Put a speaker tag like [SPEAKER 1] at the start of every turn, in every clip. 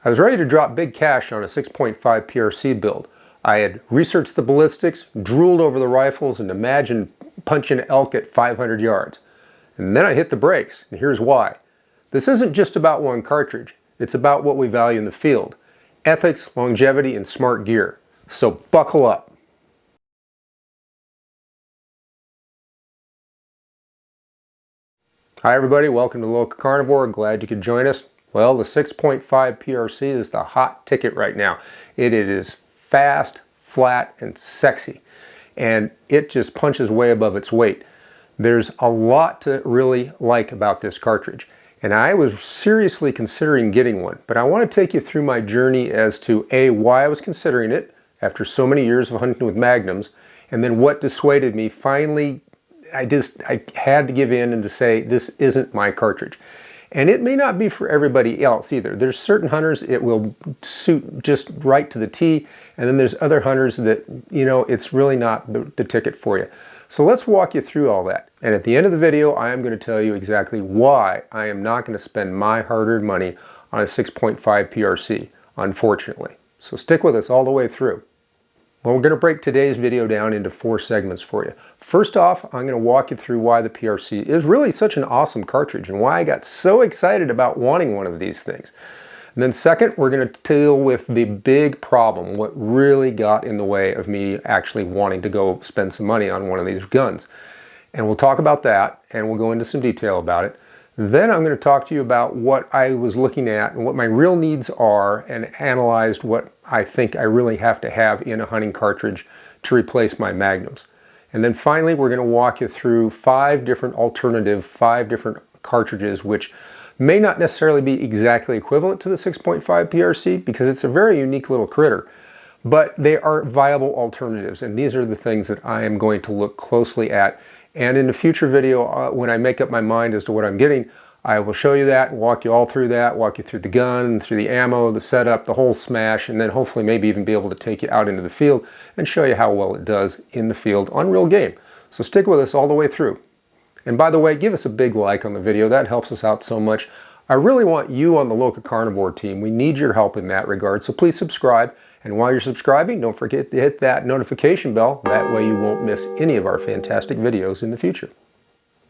[SPEAKER 1] I was ready to drop big cash on a 6.5 PRC build. I had researched the ballistics, drooled over the rifles, and imagined punching elk at 500 yards. And then I hit the brakes, and here's why. This isn't just about one cartridge. It's about what we value in the field. Ethics, longevity, and smart gear. So buckle up. Hi everybody, welcome to LocaCarnivore. Glad you could join us. Well, the 6.5 PRC is the hot ticket right now. It is fast, flat, and sexy. And it just punches way above its weight. There's a lot to really like about this cartridge. And I was seriously considering getting one. But I want to take you through my journey as to A, why I was considering it after so many years of hunting with magnums, and then what dissuaded me. Finally, I had to give in and to say, this isn't my cartridge. And it may not be for everybody else either. There's certain hunters it will suit just right to the T, and then there's other hunters that, you know, it's really not the ticket for you. So let's walk you through all that. And at the end of the video, I am going to tell you exactly why I am not going to spend my hard-earned money on a 6.5 PRC, unfortunately. So stick with us all the way through. Well, we're going to break today's video down into 4 segments for you. First off, I'm going to walk you through why the PRC is really such an awesome cartridge and why I got so excited about wanting one of these things. And then second, we're going to deal with the big problem, what really got in the way of me actually wanting to go spend some money on one of these guns. And we'll talk about that, and we'll go into some detail about it. Then I'm going to talk to you about what I was looking at and what my real needs are, and analyzed what I think I really have to have in a hunting cartridge to replace my magnums. And then finally, we're going to walk you through 5 different cartridges, which may not necessarily be exactly equivalent to the 6.5 PRC because it's a very unique little critter, but they are viable alternatives. And these are the things that I am going to look closely at. And in a future video, when I make up my mind as to what I'm getting, I will show you that, walk you all through that, walk you through the gun, through the ammo, the setup, the whole smash, and then hopefully maybe even be able to take you out into the field and show you how well it does in the field on real game. So stick with us all the way through. And by the way, give us a big like on the video. That helps us out so much. I really want you on the LocaCarnivore team. We need your help in that regard, so please subscribe. And while you're subscribing, don't forget to hit that notification bell. That way you won't miss any of our fantastic videos in the future.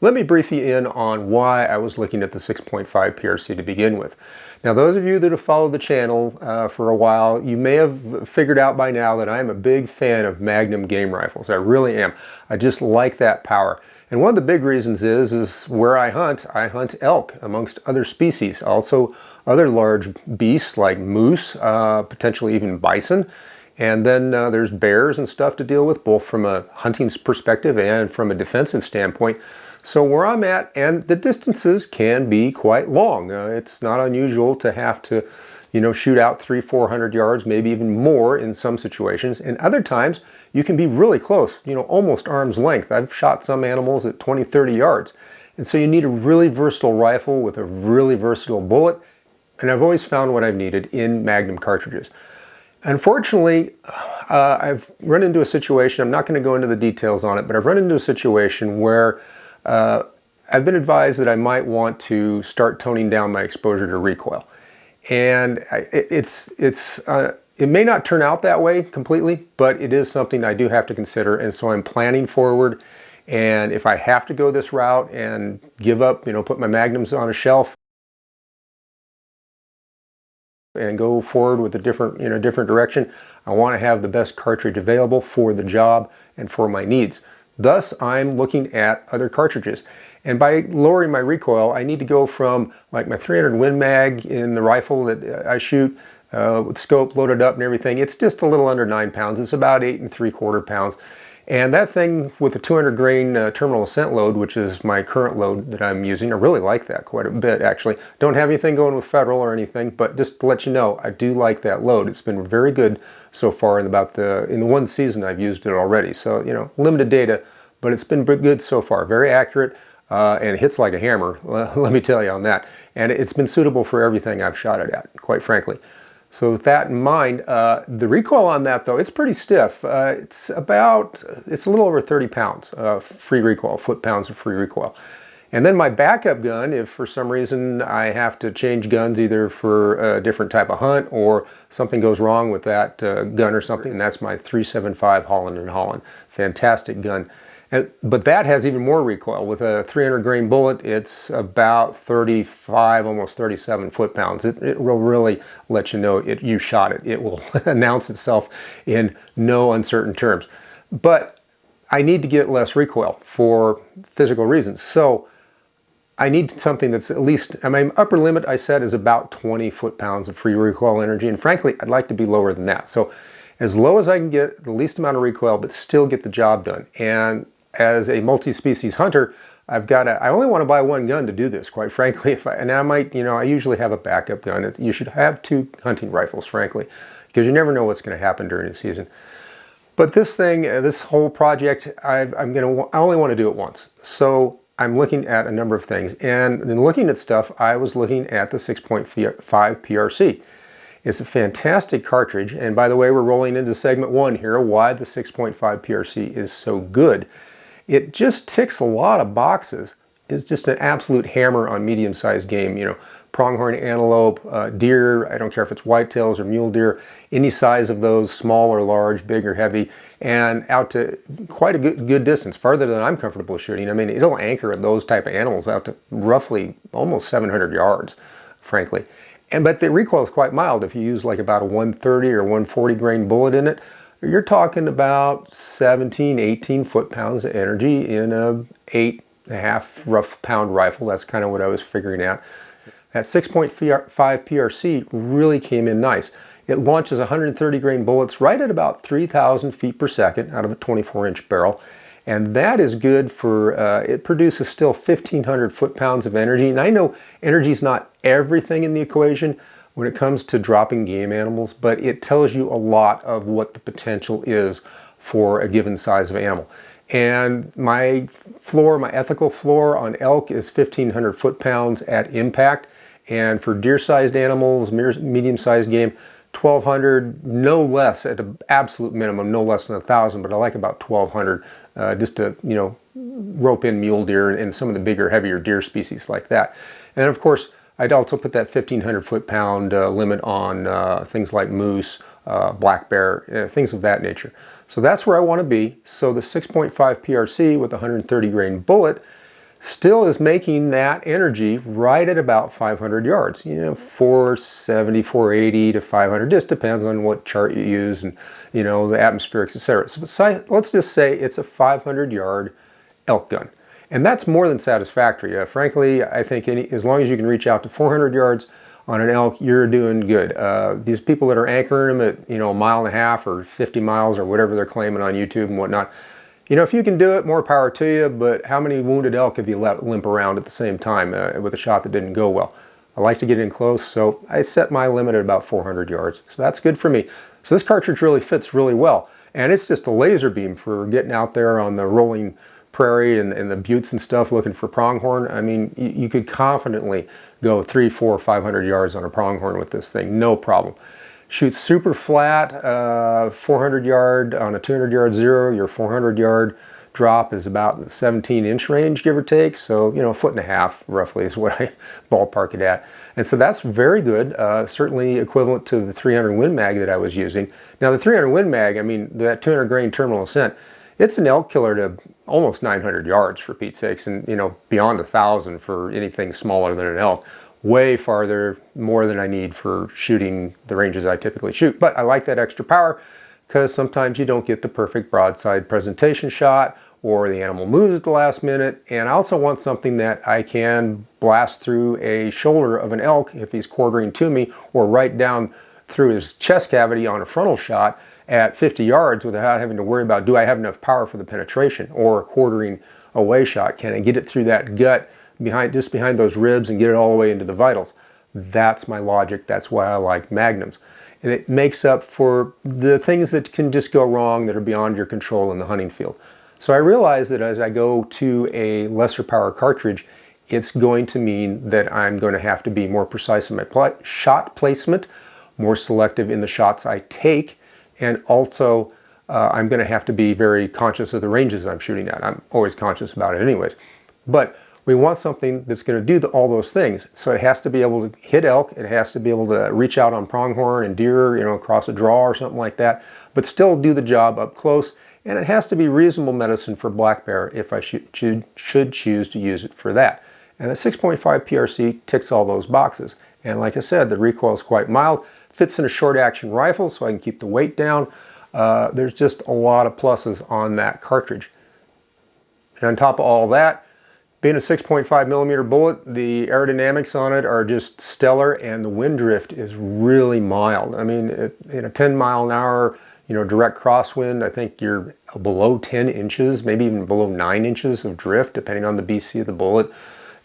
[SPEAKER 1] Let me brief you in on why I was looking at the 6.5 PRC to begin with. Now, those of you that have followed the channel for a while, you may have figured out by now that I am a big fan of Magnum game rifles. I really am. I just like that power. And one of the big reasons is where I hunt elk amongst other species. Also other large beasts like moose, potentially even bison. And then there's bears and stuff to deal with, both from a hunting perspective and from a defensive standpoint. So where I'm at, and the distances can be quite long. It's not unusual to have to, you know, shoot out 300-400 yards, maybe even more in some situations. And other times you can be really close, you know, almost arm's length. I've shot some animals at 20-30 yards. And so you need a really versatile rifle with a really versatile bullet. And I've always found what I've needed in Magnum cartridges. Unfortunately, I've run into a situation, I'm not going to go into the details on it, but I've run into a situation where I've been advised that I might want to start toning down my exposure to recoil. And it may not turn out that way completely, but it is something I do have to consider. And so I'm planning forward. And if I have to go this route and give up, you know, put my magnums on a shelf and go forward with a different direction, I want to have the best cartridge available for the job and for my needs. Thus, I'm looking at other cartridges. And by lowering my recoil, I need to go from like my 300 Win Mag in the rifle that I shoot with scope loaded up and everything. It's just a little under 9 pounds. It's about 8 3/4 pounds. And that thing with the 200 grain terminal ascent load, which is my current load that I'm using, I really like that quite a bit actually. Don't have anything going with Federal or anything, but just to let you know, I do like that load. It's been very good so far in the one season I've used it already. So, you know, limited data, but it's been good so far. Very accurate and it hits like a hammer, let me tell you on that. And it's been suitable for everything I've shot it at, quite frankly. So with that in mind, the recoil on that though, it's pretty stiff. It's a little over 30 pounds free recoil, foot-pounds of free recoil. And then my backup gun, if for some reason I have to change guns either for a different type of hunt or something goes wrong with that gun or something, and that's my 375 Holland & Holland. Fantastic gun. But that has even more recoil. With a 300 grain bullet, it's about 35, almost 37 foot-pounds. It will really let you know you shot it. It will announce itself in no uncertain terms. But I need to get less recoil for physical reasons. So I need something that's at least, my upper limit I said is about 20 foot-pounds of free recoil energy. And frankly, I'd like to be lower than that. So as low as I can get, the least amount of recoil, but still get the job done. And as a multi-species hunter, I only want to buy one gun to do this, quite frankly. I usually have a backup gun. You should have 2 hunting rifles, frankly, because you never know what's going to happen during the season. But this thing, this whole project, I only want to do it once. So I'm looking at a number of things. And in looking at stuff, I was looking at the 6.5 PRC. It's a fantastic cartridge. And by the way, we're rolling into segment 1 here, why the 6.5 PRC is so good. It just ticks a lot of boxes. It's just an absolute hammer on medium-sized game. Pronghorn, antelope, deer, I don't care if it's whitetails or mule deer, any size of those, small or large, big or heavy, and out to quite a good distance, farther than I'm comfortable shooting. I mean, it'll anchor those type of animals out to roughly almost 700 yards, frankly. But the recoil is quite mild. If you use like about a 130 or 140 grain bullet in it, you're talking about 17, 18 foot-pounds of energy in a 8.5 rough pound rifle. That's kind of what I was figuring out. That 6.5 PRC really came in nice. It launches 130 grain bullets right at about 3,000 feet per second out of a 24-inch barrel. And that is good for, it produces still 1,500 foot-pounds of energy. And I know energy is not everything in the equation when it comes to dropping game animals, but it tells you a lot of what the potential is for a given size of animal. And my ethical floor on elk is 1,500 foot-pounds at impact. And for deer-sized animals, medium-sized game, 1,200, no less at an absolute minimum, no less than 1,000, but I like about 1,200 just to, rope in mule deer and some of the bigger, heavier deer species like that. And of course, I'd also put that 1,500 foot-pound limit on things like moose, black bear, things of that nature. So that's where I want to be. So the 6.5 PRC with a 130 grain bullet still is making that energy right at about 500 yards. 470, 480 to 500, just depends on what chart you use and, the atmospherics, etc. So let's just say it's a 500 yard elk gun. And that's more than satisfactory. Frankly, I think as long as you can reach out to 400 yards on an elk, you're doing good. These people that are anchoring them at, a mile and a half or 50 miles or whatever they're claiming on YouTube and whatnot, if you can do it, more power to you, but how many wounded elk have you let limp around at the same time with a shot that didn't go well? I like to get in close, so I set my limit at about 400 yards. So that's good for me. So this cartridge really fits really well. And it's just a laser beam for getting out there on the rolling prairie and the buttes and stuff looking for pronghorn. I mean, you could confidently go 300, 400, 500 yards on a pronghorn with this thing, no problem. Shoots super flat, 400 yard on a 200 yard zero. Your 400 yard drop is about the 17-inch range, give or take. So, a foot and a half roughly is what I ballpark it at. And so that's very good, certainly equivalent to the 300 Win Mag that I was using. Now the 300 Win Mag, I mean, that 200 grain terminal ascent, it's an elk killer to almost 900 yards for Pete's sakes, and beyond 1,000 for anything smaller than an elk. Way farther, more than I need for shooting the ranges I typically shoot. But I like that extra power because sometimes you don't get the perfect broadside presentation shot or the animal moves at the last minute. And I also want something that I can blast through a shoulder of an elk if he's quartering to me, or right down through his chest cavity on a frontal shot at 50 yards without having to worry about, do I have enough power for the penetration, or a quartering away shot? Can I get it through that gut just behind those ribs and get it all the way into the vitals? That's my logic. That's why I like magnums. And it makes up for the things that can just go wrong that are beyond your control in the hunting field. So I realize that as I go to a lesser power cartridge, it's going to mean that I'm going to have to be more precise in my shot placement, more selective in the shots I take, and also I'm going to have to be very conscious of the ranges I'm shooting at. I'm always conscious about it anyways. But We want something that's going to do all those things. So it has to be able to hit elk, it has to be able to reach out on pronghorn and deer, across a draw or something like that, but still do the job up close. And it has to be reasonable medicine for black bear if I should choose to use it for that. And the 6.5 PRC ticks all those boxes. And like I said, the recoil is quite mild, fits in a short action rifle so I can keep the weight down. There's just a lot of pluses on that cartridge. And on top of all that, being a 6.5 millimeter bullet, the aerodynamics on it are just stellar, and the wind drift is really mild. I mean, in a 10 mile an hour, direct crosswind, I think you're below 10 inches, maybe even below 9 inches of drift, depending on the BC of the bullet,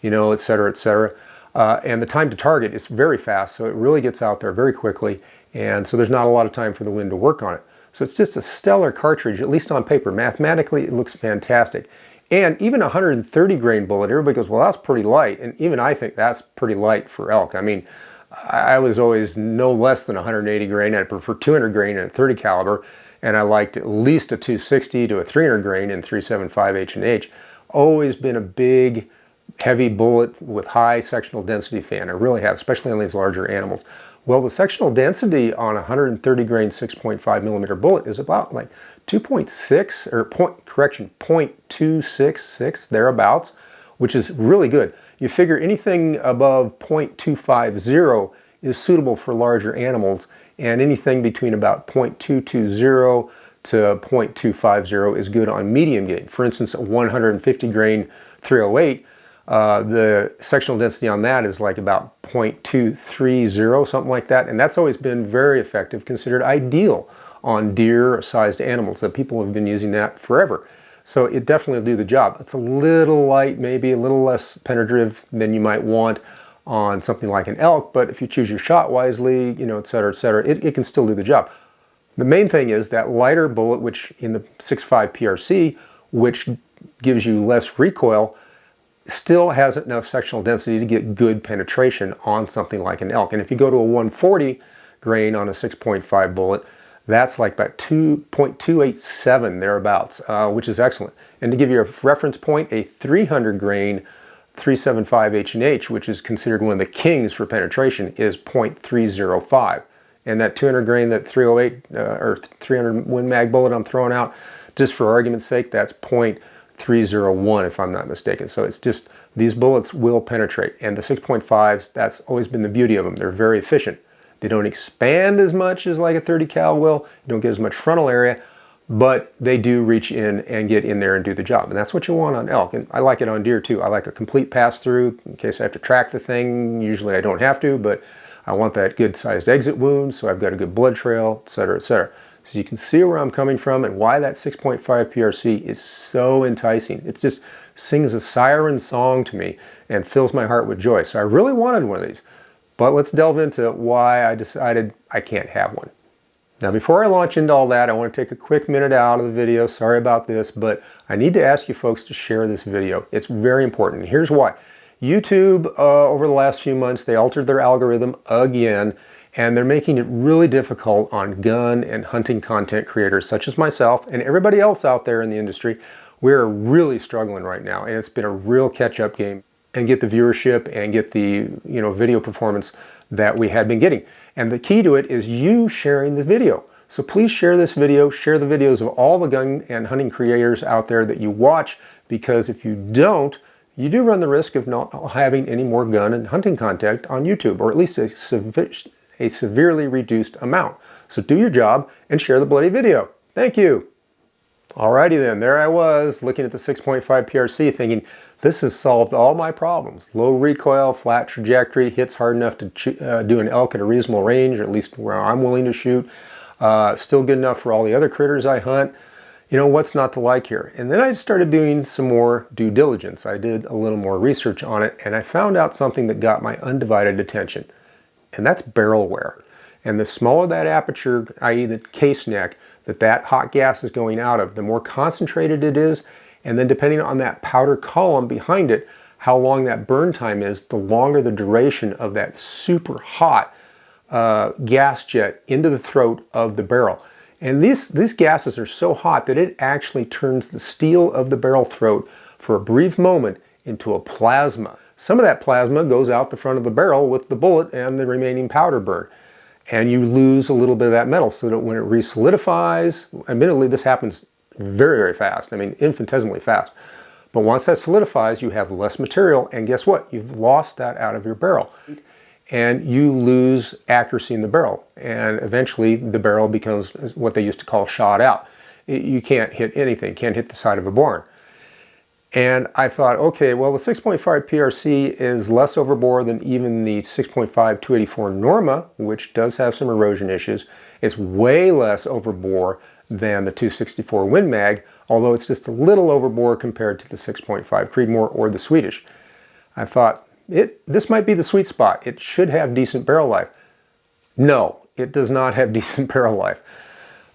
[SPEAKER 1] et cetera, et cetera. And the time to target is very fast, so it really gets out there very quickly, and so there's not a lot of time for the wind to work on it. So it's just a stellar cartridge, at least on paper. Mathematically, it looks fantastic. And even a 130 grain bullet, everybody goes, well, that's pretty light. And even I think that's pretty light for elk. I mean, I was always no less than 180 grain. I prefer 200 grain in a 30 caliber. And I liked at least a 260 to a 300 grain in 375 H&H. Always been a big, heavy bullet with high sectional density fan. I really have, especially on these larger animals. Well, the sectional density on a 130 grain 6.5 millimeter bullet is about like 2.6 or 0.266 thereabouts, which is really good. You figure anything above 0.250 is suitable for larger animals, and anything between about 0.220 to 0.250 is good on medium game. For instance, a 150 grain 308, the sectional density on that is like about 0.230, something like that, and that's always been very effective, considered ideal on deer-sized animals. That people have been using that forever. So it definitely will do the job. It's a little light, maybe a little less penetrative than you might want on something like an elk, but if you choose your shot wisely, et cetera, it can still do the job. The main thing is that lighter bullet, which in the 6.5 PRC, which gives you less recoil, still has enough sectional density to get good penetration on something like an elk. And if you go to a 140 grain on a 6.5 bullet, that's like about 2.287 thereabouts, which is excellent. And to give you a reference point, a 300 grain 375 H&H, which is considered one of the kings for penetration, is 0.305. And that 200 grain, that 308 or 300 Win Mag bullet I'm throwing out, just for argument's sake, that's 0.301 if I'm not mistaken. So it's just, these bullets will penetrate. And the 6.5s, that's always been the beauty of them. They're very efficient. They don't expand as much as like a 30 cal will. You don't get as much frontal area, but they do reach in and get in there and do the job. And that's what you want on elk. And I like it on deer too. I like a complete pass through in case I have to track the thing. Usually I don't have to, but I want that good sized exit wound, so I've got a good blood trail, et cetera, et cetera. So you can see where I'm coming from and why that 6.5 PRC is so enticing. It just sings a siren song to me and fills my heart with joy. So I really wanted one of these. But let's delve into why I decided I can't have one. Now, before I launch into all that, I want to take a quick minute out of the video. Sorry about this, but I need to ask you folks to share this video. It's very important. Here's why. YouTube, over the last few months, they altered their algorithm again, and they're making it really difficult on gun and hunting content creators such as myself and everybody else out there in the industry. We're really struggling right now, and it's been a real catch-up game and get the viewership and get the video performance that we had been getting. And the key to it is you sharing the video. So please share this video, share the videos of all the gun and hunting creators out there that you watch, because if you don't, you do run the risk of not having any more gun and hunting content on YouTube, or at least a severely reduced amount. So do your job and share the bloody video. Thank you. Alrighty then, there I was looking at the 6.5 PRC thinking, this has solved all my problems. Low recoil, flat trajectory, hits hard enough to do an elk at a reasonable range, or at least where I'm willing to shoot. Still good enough for all the other critters I hunt. What's not to like here? And then I started doing some more due diligence. I did a little more research on it, and I found out something that got my undivided attention. And that's barrel wear. And the smaller that aperture, i.e. the case neck, that hot gas is going out of, the more concentrated it is. And then depending on that powder column behind it, how long that burn time is, the longer the duration of that super hot gas jet into the throat of the barrel. And these gases are so hot that it actually turns the steel of the barrel throat for a brief moment into a plasma. Some of that plasma goes out the front of the barrel with the bullet and the remaining powder burn. And you lose a little bit of that metal so that when it resolidifies, admittedly this happens very, very fast. I mean, infinitesimally fast. But once that solidifies, you have less material, and guess what? You've lost that out of your barrel. And you lose accuracy in the barrel. And eventually the barrel becomes what they used to call shot out. You can't hit anything, can't hit the side of a barn. And I thought, okay, well, the 6.5 PRC is less overbore than even the 6.5 284 Norma, which does have some erosion issues. It's way less overbore than the 264 Win Mag, although it's just a little overbore compared to the 6.5 Creedmoor or the Swedish. I thought, this might be the sweet spot. It should have decent barrel life. No, it does not have decent barrel life.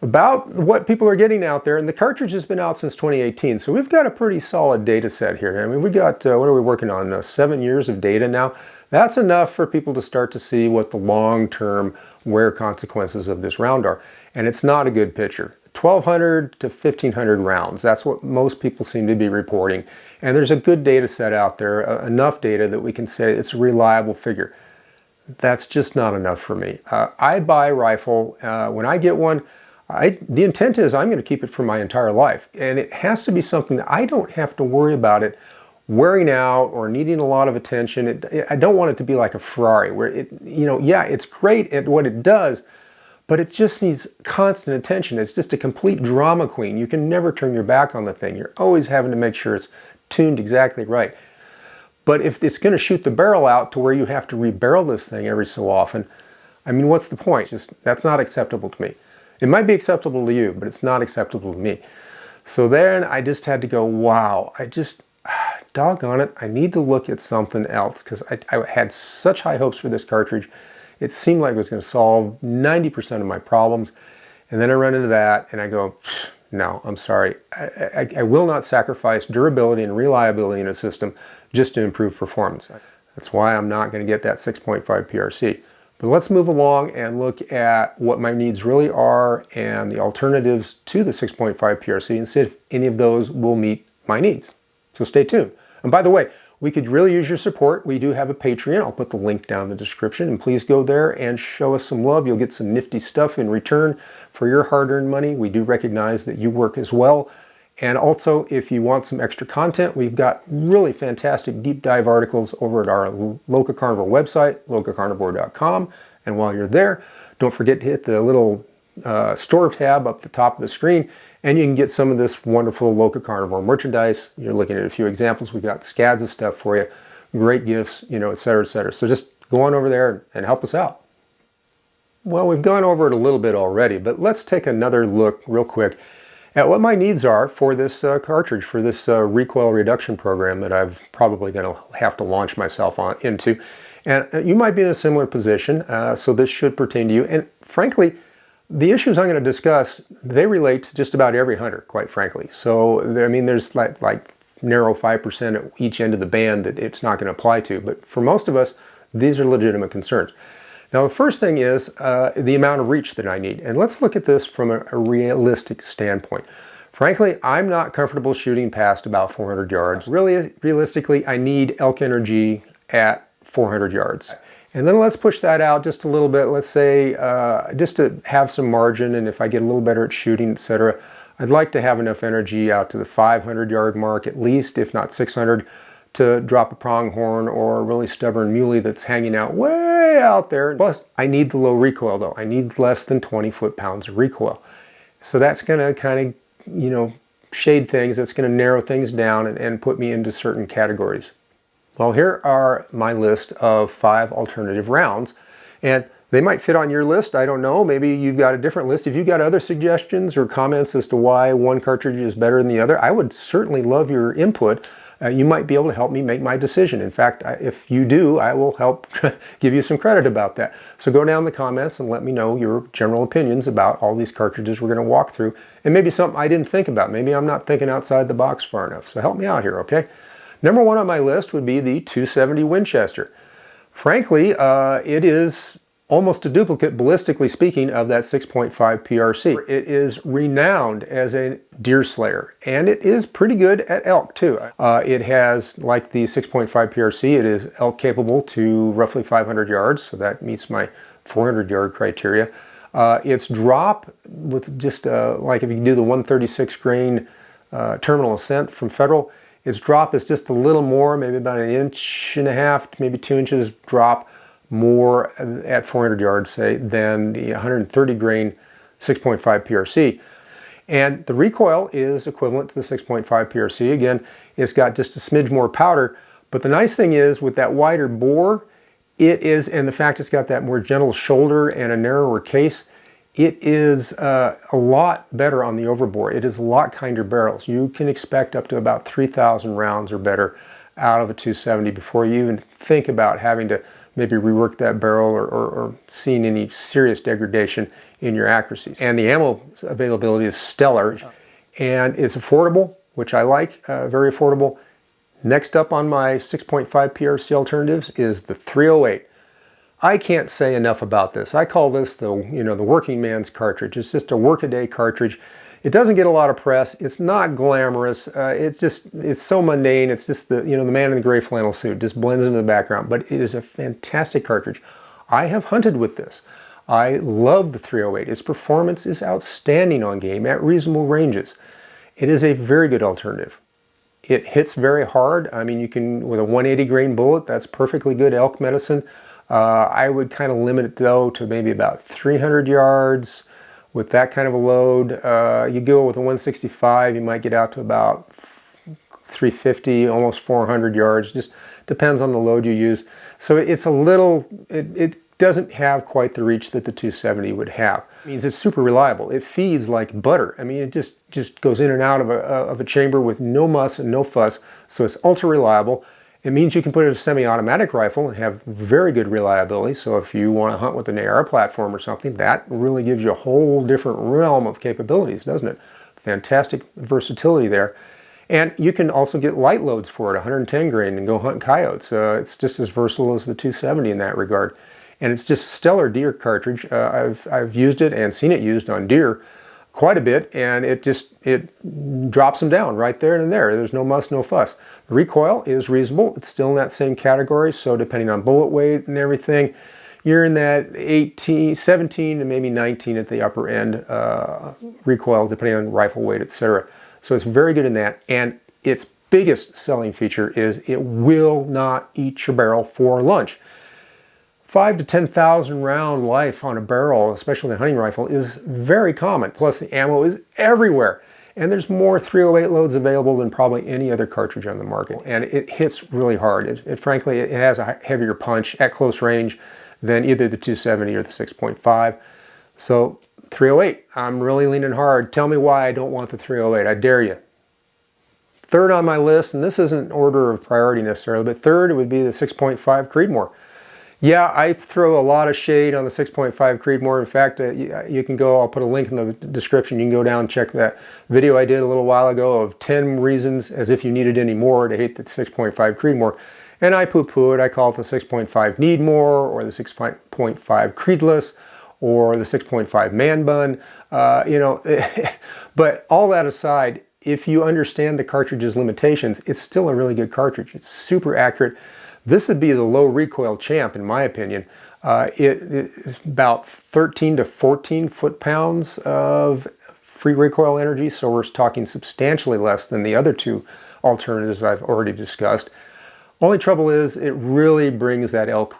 [SPEAKER 1] About what people are getting out there, and the cartridge has been out since 2018, so we've got a pretty solid data set here. I mean, we got, what are we working on, 7 years of data now? That's enough for people to start to see what the long-term wear consequences of this round are. And it's not a good picture. 1,200 to 1,500 rounds, that's what most people seem to be reporting. And there's a good data set out there, enough data that we can say it's a reliable figure. That's just not enough for me. I buy a rifle, when I get one, the intent is I'm going to keep it for my entire life, and it has to be something that I don't have to worry about it wearing out or needing a lot of attention. I don't want it to be like a Ferrari where yeah, it's great at what it does, but it just needs constant attention. It's just a complete drama queen. You can never turn your back on the thing. You're always having to make sure it's tuned exactly right. But if it's going to shoot the barrel out to where you have to rebarrel this thing every so often, I mean, what's the point? That's not acceptable to me. It might be acceptable to you, but it's not acceptable to me. So then I just had to go, wow, doggone it, I need to look at something else, because I had such high hopes for this cartridge. It seemed like it was going to solve 90% of my problems. And then I run into that and I go, no, I'm sorry. I will not sacrifice durability and reliability in a system just to improve performance. That's why I'm not going to get that 6.5 PRC. But let's move along and look at what my needs really are and the alternatives to the 6.5 PRC and see if any of those will meet my needs. So stay tuned. And by the way, we could really use your support. We do have a Patreon. I'll put the link down in the description, and please go there and show us some love. You'll get some nifty stuff in return for your hard-earned money. We do recognize that you work as well. And also, if you want some extra content, we've got really fantastic deep dive articles over at our LocaCarnivore website, LocaCarnivore.com. And while you're there, don't forget to hit the little store tab up the top of the screen, and you can get some of this wonderful LocaCarnivore merchandise. You're looking at a few examples. We've got scads of stuff for you, great gifts, et cetera, et cetera. So just go on over there and help us out. Well, we've gone over it a little bit already, but let's take another look real quick at what my needs are for this cartridge, for this recoil reduction program that I've probably going to have to launch myself into. And you might be in a similar position, so this should pertain to you. And frankly, the issues I'm going to discuss, they relate to just about every hunter, quite frankly. So, I mean, there's like narrow 5% at each end of the band that it's not going to apply to. But for most of us, these are legitimate concerns. Now, the first thing is the amount of reach that I need. And let's look at this from a realistic standpoint. Frankly, I'm not comfortable shooting past about 400 yards. Really, realistically, I need elk energy at 400 yards. And then let's push that out just a little bit. Let's say just to have some margin, and if I get a little better at shooting, etc., I'd like to have enough energy out to the 500 yard mark at least, if not 600, to drop a pronghorn or a really stubborn muley that's hanging out way out there. Plus, I need the low recoil though. I need less than 20 foot-pounds of recoil. So that's gonna kind of, shade things. That's gonna narrow things down and put me into certain categories. Well, here are my list of 5 alternative rounds, and they might fit on your list. I don't know. Maybe you've got a different list. If you've got other suggestions or comments as to why one cartridge is better than the other, I would certainly love your input. You might be able to help me make my decision. In fact, if you do, I will help give you some credit about that. So go down in the comments and let me know your general opinions about all these cartridges we're going to walk through, and maybe something I didn't think about. Maybe I'm not thinking outside the box far enough. So help me out here, okay? Number 1 on my list would be the 270 Winchester. Frankly, it is almost a duplicate, ballistically speaking, of that 6.5 PRC. It is renowned as a deer slayer, and it is pretty good at elk too. It has, like the 6.5 PRC, it is elk capable to roughly 500 yards, so that meets my 400 yard criteria. Its drop, with just like if you do the 136 grain terminal ascent from Federal, its drop is just a little more, maybe about 1.5 inches, maybe 2 inches drop more at 400 yards, say, than the 130 grain 6.5 PRC. And the recoil is equivalent to the 6.5 PRC. Again, it's got just a smidge more powder, but the nice thing is with that wider bore, it is, and the fact it's got that more gentle shoulder and a narrower case, it is a lot better on the overbore. It is a lot kinder barrels. You can expect up to about 3,000 rounds or better out of a 270 before you even think about having to maybe rework that barrel or seeing any serious degradation in your accuracies. And the ammo availability is stellar, and it's affordable, which I like, very affordable. Next up on my 6.5 PRC alternatives is the 308. I can't say enough about this. I call this the working man's cartridge. It's just a workaday cartridge. It doesn't get a lot of press. It's not glamorous. It's so mundane. It's just the man in the gray flannel suit just blends into the background. But it is a fantastic cartridge. I have hunted with this. I love the 308. Its performance is outstanding on game at reasonable ranges. It is a very good alternative. It hits very hard. I mean, you can, with a 180 grain bullet, that's perfectly good elk medicine. I would kind of limit it though to maybe about 300 yards. With that kind of a load, you go with a 165, you might get out to about 350, almost 400 yards. Just depends on the load you use. So it's a little, it doesn't have quite the reach that the 270 would have. It means it's super reliable. It feeds like butter. I mean, it just goes in and out of a chamber with no muss and no fuss. So it's ultra reliable. It means you can put it in a semi-automatic rifle and have very good reliability. So if you want to hunt with an AR platform or something, that really gives you a whole different realm of capabilities, doesn't it? Fantastic versatility there. And you can also get light loads for it, 110 grain, and go hunt coyotes. It's just as versatile as the 270 in that regard. And it's just stellar deer cartridge. I've used it and seen it used on deer quite a bit, and it drops them down right there and there. There's no muss, no fuss. The recoil is reasonable. It's still in that same category, so depending on bullet weight and everything, you're in that 17 to maybe 19 at the upper end recoil, depending on rifle weight, etc. So it's very good in that, and its biggest selling feature is it will not eat your barrel for lunch. 5,000 to 10,000 round life on a barrel, especially with a hunting rifle, is very common. Plus the ammo is everywhere. And there's more 308 loads available than probably any other cartridge on the market. And it hits really hard. Frankly, it has a heavier punch at close range than either the 270 or the 6.5. So 308, I'm really leaning hard. Tell me why I don't want the 308. I dare you. Third on my list, and this isn't order of priority necessarily, but third would be the 6.5 Creedmoor. Yeah, I throw a lot of shade on the 6.5 Creedmoor. In fact, you can go, I'll put a link in the description. You can go down and check that video I did a little while ago of 10 reasons, as if you needed any more, to hate the 6.5 Creedmoor. And I poo-poo it. I call it the 6.5 Needmore, or the 6.5 Creedless, or the 6.5 Man Bun. But all that aside, if you understand the cartridge's limitations, it's still a really good cartridge. It's super accurate. This would be the low recoil champ, in my opinion. It is about 13 to 14 foot-pounds of free recoil energy, so we're talking substantially less than the other two alternatives I've already discussed. Only trouble is it really brings that elk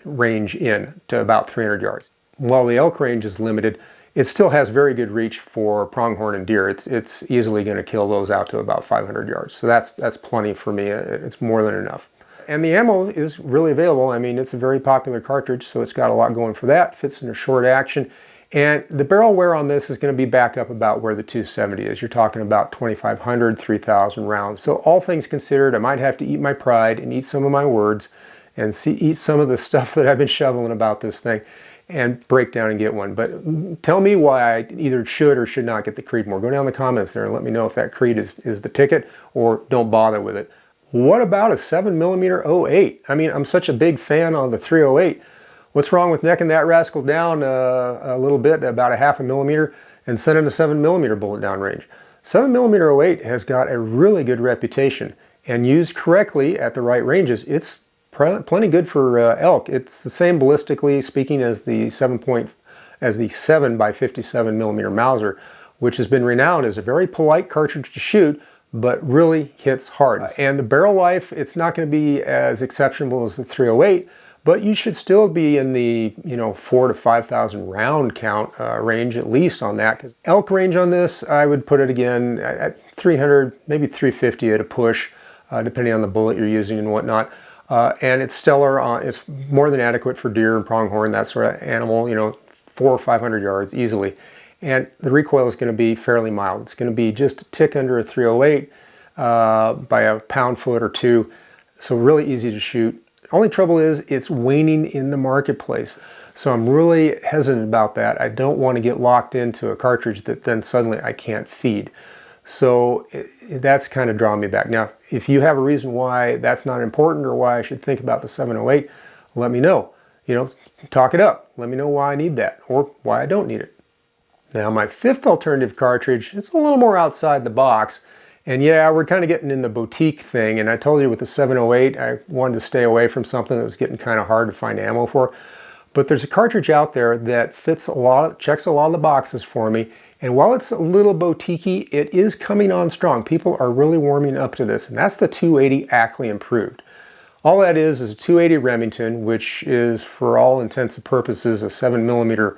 [SPEAKER 1] range in to about 300 yards. While the elk range is limited, it still has very good reach for pronghorn and deer. It's easily going to kill those out to about 500 yards. So that's plenty for me. It's more than enough. And the ammo is really available. I mean, it's a very popular cartridge, so it's got a lot going for that. Fits in a short action. And the barrel wear on this is going to be back up about where the 270 is. You're talking about 2,500, 3,000 rounds. So all things considered, I might have to eat my pride and eat some of my words and eat some of the stuff that I've been shoveling about this thing and break down and get one. But tell me why I either should or should not get the Creedmoor. Go down in the comments there and let me know if that Creed is the ticket, or don't bother with it. What about a 7mm 08? I mean, I'm such a big fan on the 308. What's wrong with necking that rascal down a little bit, about a 0.5 millimeter, and sending a 7mm bullet down range? 7mm 08 has got a really good reputation, and used correctly at the right ranges, it's plenty good for elk. It's the same ballistically speaking as the 7 by 57mm Mauser, which has been renowned as a very polite cartridge to shoot, but really hits hard. And the barrel life, it's not going to be as exceptional as the 308, but you should still be in the 4,000 to 5,000 round count range at least on that. Elk range on this, I would put it again at 300, maybe 350 at a push, depending on the bullet you're using and whatnot. And it's stellar. It's more than adequate for deer and pronghorn, that sort of animal. 400 or 500 yards easily. And the recoil is going to be fairly mild. It's going to be just a tick under a 308 by a pound-foot or two. So really easy to shoot. Only trouble is it's waning in the marketplace. So I'm really hesitant about that. I don't want to get locked into a cartridge that then suddenly I can't feed. So that's kind of drawing me back. Now, if you have a reason why that's not important or why I should think about the 708, let me know. Talk it up. Let me know why I need that or why I don't need it. Now, my fifth alternative cartridge, it's a little more outside the box. And yeah, we're kind of getting in the boutique thing. And I told you with the 708, I wanted to stay away from something that was getting kind of hard to find ammo for. But there's a cartridge out there that fits checks a lot of the boxes for me. And while it's a little boutique-y, it is coming on strong. People are really warming up to this. And that's the 280 Ackley Improved. All that is a 280 Remington, which is for all intents and purposes a 7mm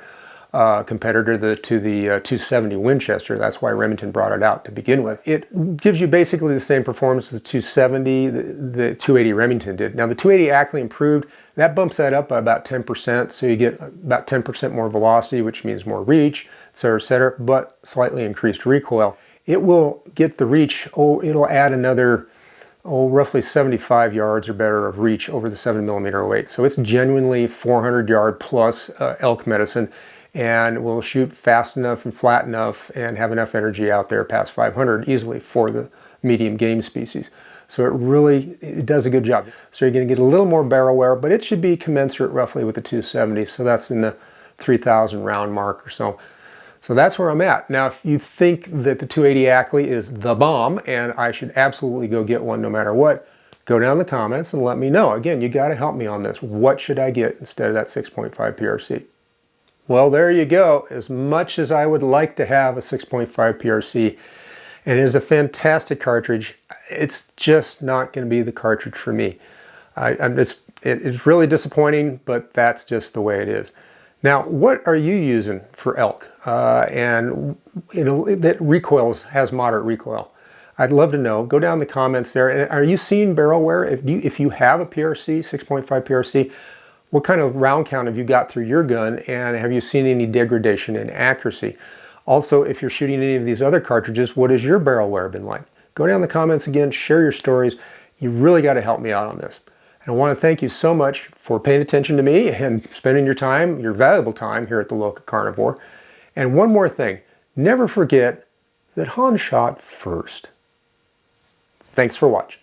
[SPEAKER 1] competitor to the 270 Winchester. That's why Remington brought it out to begin with. It gives you basically the same performance as the 270 the 280 Remington did. Now the 280 Ackley Improved, that bumps that up by about 10%, so you get about 10% more velocity, which means more reach, etc., but slightly increased recoil. It will get the reach, it'll add another roughly 75 yards or better of reach over the 7mm 08. So it's genuinely 400 yard plus elk medicine, and will shoot fast enough and flat enough and have enough energy out there past 500 easily for the medium game species. So it does a good job. So you're going to get a little more barrel wear, but it should be commensurate roughly with the 270. So that's in the 3,000 round mark or so. So that's where I'm at. Now, if you think that the 280 Ackley is the bomb and I should absolutely go get one no matter what, go down in the comments and let me know. Again, you got to help me on this. What should I get instead of that 6.5 PRC? Well, there you go. As much as I would like to have a 6.5 PRC, and it is a fantastic cartridge, it's just not going to be the cartridge for me. It's really disappointing, but that's just the way it is. Now, what are you using for elk? And that recoil has moderate recoil. I'd love to know. Go down in the comments there. And are you seeing barrel wear? If you have a PRC, 6.5 PRC, what kind of round count have you got through your gun, and have you seen any degradation in accuracy? Also, if you're shooting any of these other cartridges, what has your barrel wear been like? Go down in the comments again, share your stories. You really got to help me out on this. And I want to thank you so much for paying attention to me and spending your time, your valuable time here at the LocaCarnivore. And one more thing, never forget that Han shot first. Thanks for watching.